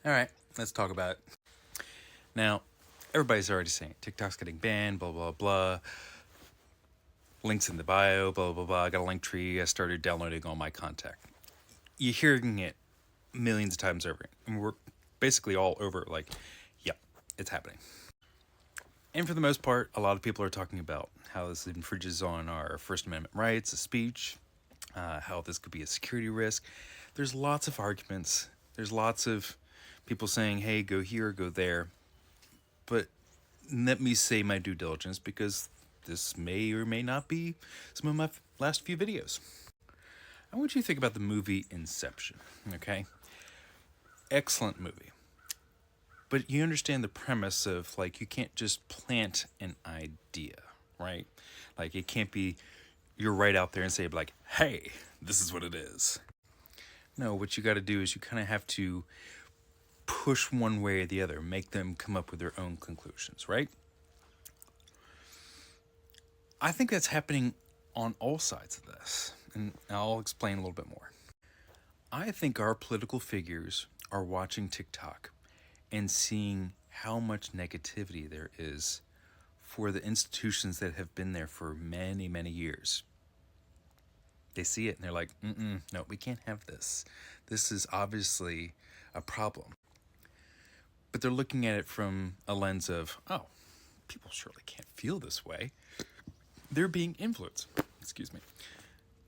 All right, let's talk about it. Now, everybody's already saying TikTok's getting banned, blah, blah, blah. Links in the bio, blah, blah, blah. I got a link tree. I started downloading all my content. You're hearing it millions of times over. And we're basically all over it, like, yep, it's happening. And for the most part, a lot of people are talking about how this infringes on our First Amendment rights of speech, how this could be a security risk. There's lots of arguments. There's lots of people saying, hey, go here, go there. But let me say my due diligence because this may or may not be some of my last few videos. I want you to think about the movie Inception, okay? Excellent movie. But you understand the premise of, like, you can't just plant an idea, right? Like, it can't be you're right out there and say, like, hey, this is what it is. No, what you got to do is you kind of have to push one way or the other, make them come up with their own conclusions, right? I think that's happening on all sides of this, and I'll explain a little bit more. I think our political figures are watching TikTok and seeing how much negativity there is for the institutions that have been there for many, many years. They see it and they're like, no, we can't have this. This is obviously a problem. But they're looking at it from a lens of, oh, people surely can't feel this way. They're being influenced. Excuse me.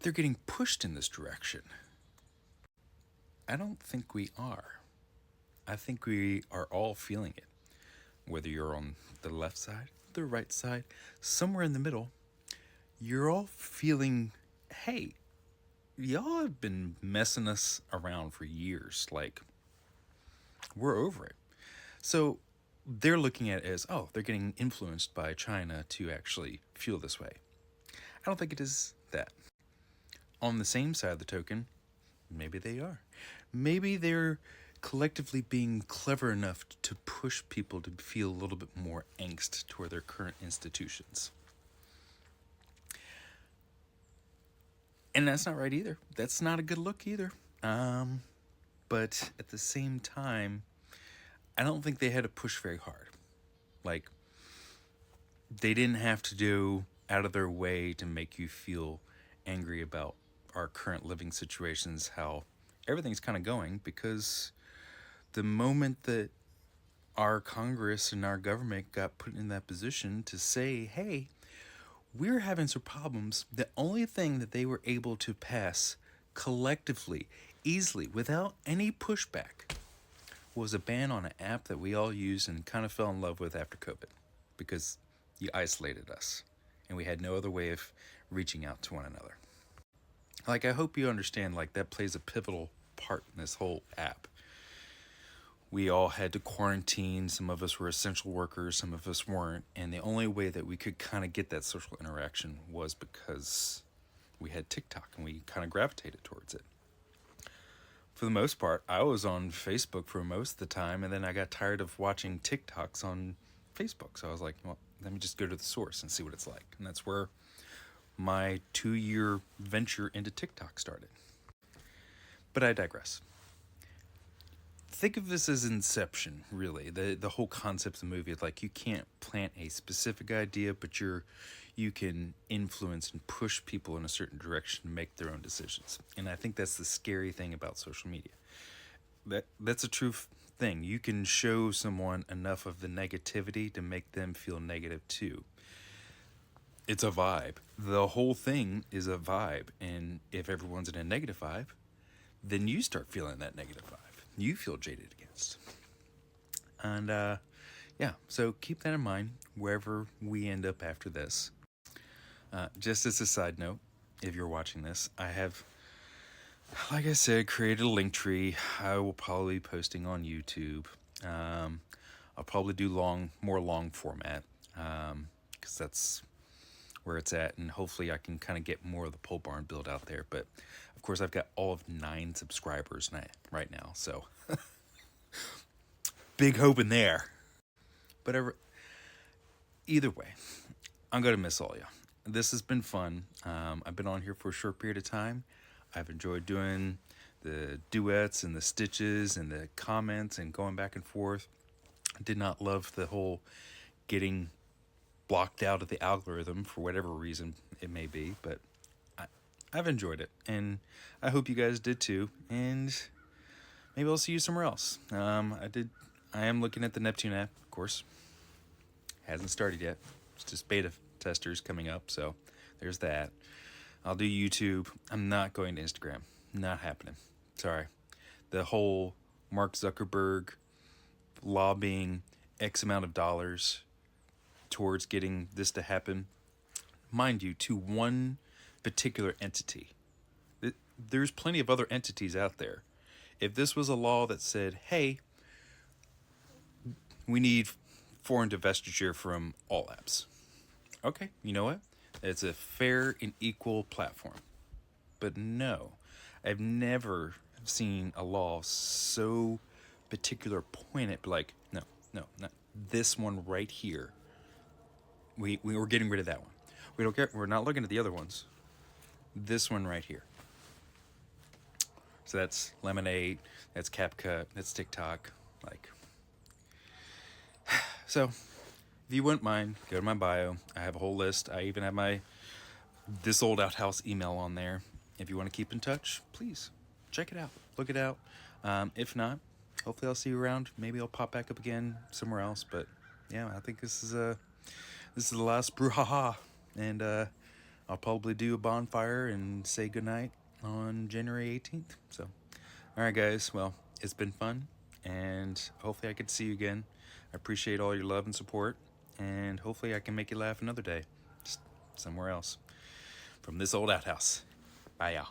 They're getting pushed in this direction. I don't think we are. I think we are all feeling it. Whether you're on the left side, the right side, somewhere in the middle, you're all feeling, hey, y'all have been messing us around for years. Like, we're over it. So they're looking at it as, oh, they're getting influenced by China to actually feel this way. I don't think it is that. On the same side of the token, maybe they are. Maybe they're collectively being clever enough to push people to feel a little bit more angst toward their current institutions. And that's not right either. That's not a good look either. But at the same time, I don't think they had to push very hard. Like, they didn't have to do out of their way to make you feel angry about our current living situations, how everything's kind of going, because the moment that our Congress and our government got put in that position to say, hey, we're having some problems, the only thing that they were able to pass collectively, easily, without any pushback, was a ban on an app that we all used and kind of fell in love with after COVID because you isolated us and we had no other way of reaching out to one another. Like, I hope you understand, like, that plays a pivotal part in this whole app. We all had to quarantine. Some of us were essential workers, some of us weren't. And the only way that we could kind of get that social interaction was because we had TikTok and we kind of gravitated towards it. For the most part, I was on Facebook for most of the time, and then I got tired of watching TikToks on Facebook. So I was like, well, let me just go to the source and see what it's like. And that's where my 2-year venture into TikTok started. But I digress. Think of this as Inception, really. The whole concept of the movie, like, you can't plant a specific idea, but you can influence and push people in a certain direction to make their own decisions. And I think that's the scary thing about social media. That's a true thing. You can show someone enough of the negativity to make them feel negative too. It's a vibe. The whole thing is a vibe. And if everyone's in a negative vibe, then you start feeling that negative vibe. You feel jaded against. And yeah, so keep that in mind wherever we end up after this. Just as a side note, if you're watching this, I have, like I said, created a link tree. I will probably be posting on YouTube. I'll probably do more long format because that's where it's at, and hopefully I can kind of get more of the pole barn build out there. But of course, I've got all of 9 subscribers right now, so big hope in there. But either way, I'm gonna miss all you. This has been fun. I've been on here for a short period of time. I've enjoyed doing the duets and the stitches and the comments and going back and forth. I did not love the whole getting blocked out of the algorithm for whatever reason it may be, but I've enjoyed it, and I hope you guys did too. And maybe I'll see you somewhere else. I am looking at the Neptune app, of course. Hasn't started yet. It's just beta testers coming up, so there's that. I'll do YouTube. I'm not going to Instagram. Not happening. Sorry. The whole Mark Zuckerberg lobbying X amount of dollars towards getting this to happen, mind you, to one particular entity. There's plenty of other entities out there. If this was a law that said, hey, we need foreign divestiture from all apps, okay, you know what? It's a fair and equal platform. But no, I've never seen a law so particular pointed, like, no, not this one right here. We were getting rid of that one. We don't care. We're not looking at the other ones. This one right here. So that's Lemonade, that's CapCut, that's TikTok. Like, so if you wouldn't mind, go to my bio. I have a whole list. I even have my This Old Outhouse email on there. If you want to keep in touch, please check it out. Look it out. If not, hopefully I'll see you around. Maybe I'll pop back up again somewhere else. But yeah, I think this is the last brouhaha, and I'll probably do a bonfire and say goodnight on January 18th. So, all right, guys. Well, it's been fun, and hopefully I get to see you again. I appreciate all your love and support, and hopefully I can make you laugh another day, just somewhere else. From This Old Outhouse. Bye, y'all.